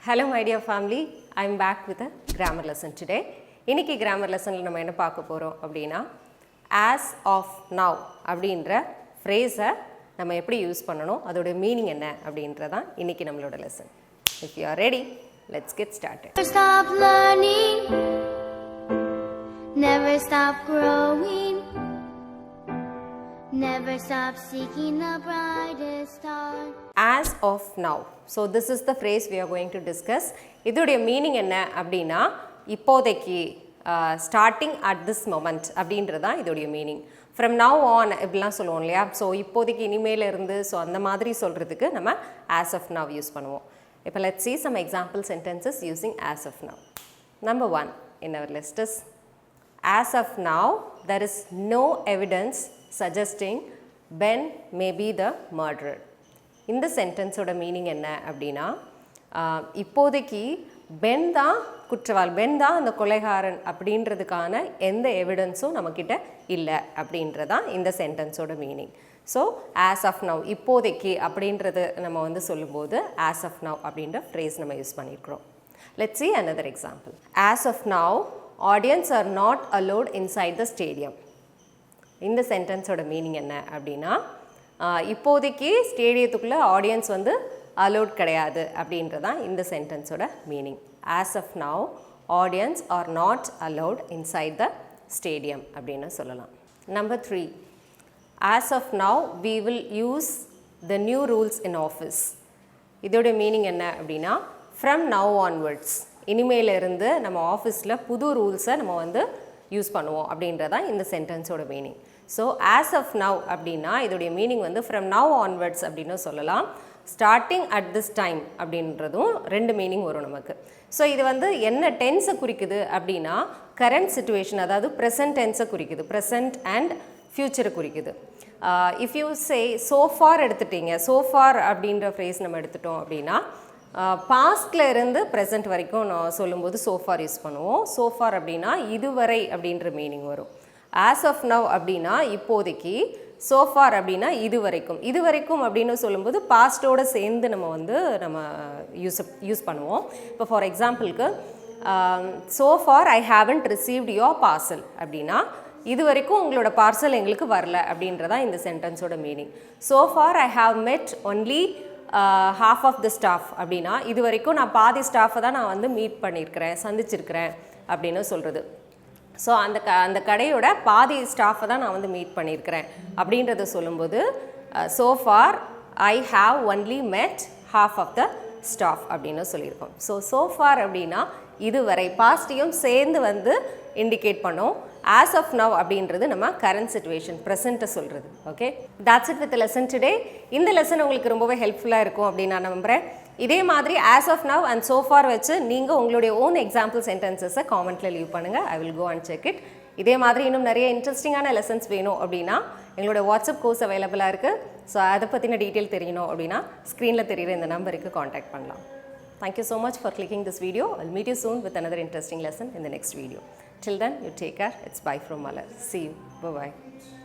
Hello my dear family, I am back with a grammar lesson today. இன்னைக்கு grammar lessonல நம்ம என்ன பார்க்க போறோம் அப்படினா as of now அப்படிங்கற phrase-ஐ நம்ம எப்படி யூஸ் பண்ணனும் அதோட மீனிங் என்ன அப்படிங்கறத இன்னைக்கு நம்மளோட lesson. If you are ready, let's get started. Never stop learning, never stop growing, never stop seeking the brightest star. As of now. So this is the phrase we are going to discuss. இதோட meaning என்ன அப்படினா இப்போதைக்கு starting at this moment அப்படிங்கறத இதோட meaning. From now on இப்படிலாம் சொல்லுவோம் இல்லையா? So இப்போதைக்கு இனிமேல இருந்து so அந்த மாதிரி சொல்றதுக்கு நம்ம as of now யூஸ் பண்ணுவோம். இப்போ let's see some example sentences using as of now. Number 1 in our list is as of now there is no evidence suggesting Ben may be the murderer. இந்த sentence ஓட meaning என்ன அப்படினா இப்போதைக்கு pen தான் குற்றவாளி, pen தான் அந்த கொலைகாரன் அப்படின்றதுக்கான எந்த எவிடன்ஸும் நம்மக்கிட்ட இல்லை அப்படின்றதா இந்த சென்டென்ஸோட meaning. So as of now இப்போதைக்கு அப்படின்றது நம்ம வந்து சொல்லும்போது ஆஸ் ஆஃப் நவ் அப்படின்ற ஃப்ரேஸ் நம்ம யூஸ் பண்ணியிருக்கிறோம். Let's see another example. As of now, audience are not allowed inside the stadium. இந்த சென்டென்ஸோட மீனிங் என்ன அப்படின்னா இப்போதைக்கு ஸ்டேடியத்துக்குள்ளே ஆடியன்ஸ் வந்து அலோட் கிடையாது அப்படின்றதான் இந்த சென்டென்ஸோட meaning. As of now audience are not allowed inside the stadium அப்படின்னு சொல்லலாம். Number 3, as of now we will use the new rules in office. இதோட மீனிங் என்ன அப்படின்னா ஃப்ரம் நவ் ஆன்வர்ட்ஸ் இனிமேலிருந்து நம்ம ஆஃபீஸில் புது ரூல்ஸை நம்ம வந்து யூஸ் பண்ணுவோம் அப்படின்றதான் இந்த சென்டென்ஸோட meaning. So as of now அப்படின்னா இதோடைய மீனிங் வந்து ஃப்ரம் நவ் ஆன்வர்ட்ஸ் அப்படின்னு சொல்லலாம். ஸ்டார்டிங் அட் திஸ் டைம் அப்படின்றதும் ரெண்டு மீனிங் வரும் நமக்கு. ஸோ இது வந்து என்ன டென்ஸை குறிக்குது அப்படின்னா கரண்ட் சிச்சுவேஷன், அதாவது ப்ரெசன்ட் டென்ஸை குறிக்குது, ப்ரெசன்ட் அண்ட் ஃப்யூச்சரை குறிக்குது. இஃப் யூ சே சோஃபார் எடுத்துட்டீங்க, சோஃபார் அப்படின்ற ஃப்ரேஸ் நம்ம எடுத்துட்டோம் அப்படின்னா பாஸ்டில் இருந்து ப்ரெசன்ட் வரைக்கும் நான் சொல்லும்போது சோஃபார் யூஸ் பண்ணுவோம். சோஃபார் அப்படின்னா இதுவரை அப்படின்ற மீனிங் வரும். ஆஸ் ஆஃப் நவ் அப்படின்னா இப்போதைக்கு, சோஃபார் அப்படின்னா இதுவரைக்கும். இதுவரைக்கும் அப்படின்னு சொல்லும்போது பாஸ்டோடு சேர்ந்து நம்ம யூஸ் பண்ணுவோம். இப்போ ஃபார் எக்ஸாம்பிளுக்கு so far I haven't received your parcel அப்படின்னா இது வரைக்கும் உங்களோட பார்சல் எங்களுக்கு வரல அப்படின்றதா இந்த சென்டென்ஸோட meaning. So far I have met only half of the staff அப்படின்னா இது வரைக்கும் நான் பாதி ஸ்டாஃபை தான் நான் வந்து மீட் பண்ணியிருக்கிறேன், சந்திச்சிருக்கிறேன் அப்படின்னு சொல்கிறது. ஸோ அந்த கடையோட பாதி ஸ்டாஃபை தான் நான் வந்து மீட் பண்ணியிருக்கிறேன் அப்படின்றத சொல்லும்போது சோஃபார் ஐ ஹாவ் ஒன்லி மெட் ஹாஃப் ஆஃப் த ஸ்டாஃப் அப்படின்னு சொல்லியிருக்கோம். ஸோ சோஃபார் அப்படின்னா இதுவரை பாஸ்டையும் சேர்ந்து வந்து இண்டிகேட் பண்ணோம். ஆஸ் ஆஃப் நவ் அப்படின்றது நம்ம கரண்ட் சிச்சுவேஷன், ப்ரெசண்ட்டை சொல்கிறது. Okay, that's it with the lesson today. இந்த லெசன் உங்களுக்கு ரொம்பவே ஹெல்ப்ஃபுல்லாக இருக்கும் அப்படின்னு நான் நம்புகிறேன். இதே மாதிரி as of now and so far வச்சு நீங்கள் உங்களுடைய ஓன் எக்ஸாம்பிள் சென்டென்சஸை காமெண்ட்டில் லீவ் பண்ணுங்கள். I will go and check it. இதே மாதிரி இன்னும் நிறைய இன்ட்ரெஸ்டிங்கான லெசன்ஸ் வேணும் அப்படின்னா எங்களோட வாட்ஸ்அப் கோர்ஸ் அவைலபிளாக இருக்குது. ஸோ அதை பற்றின டீட்டெயில் தெரியணும் அப்படின்னா ஸ்க்ரீனில் தெரிகிற இந்த நம்பருக்கு காண்டாக்ட் பண்ணலாம். Thank you so much for clicking this video. I'll meet you soon with another interesting lesson in the next video. Till then, you take care. It's bye from Malar. See you. Bye-bye.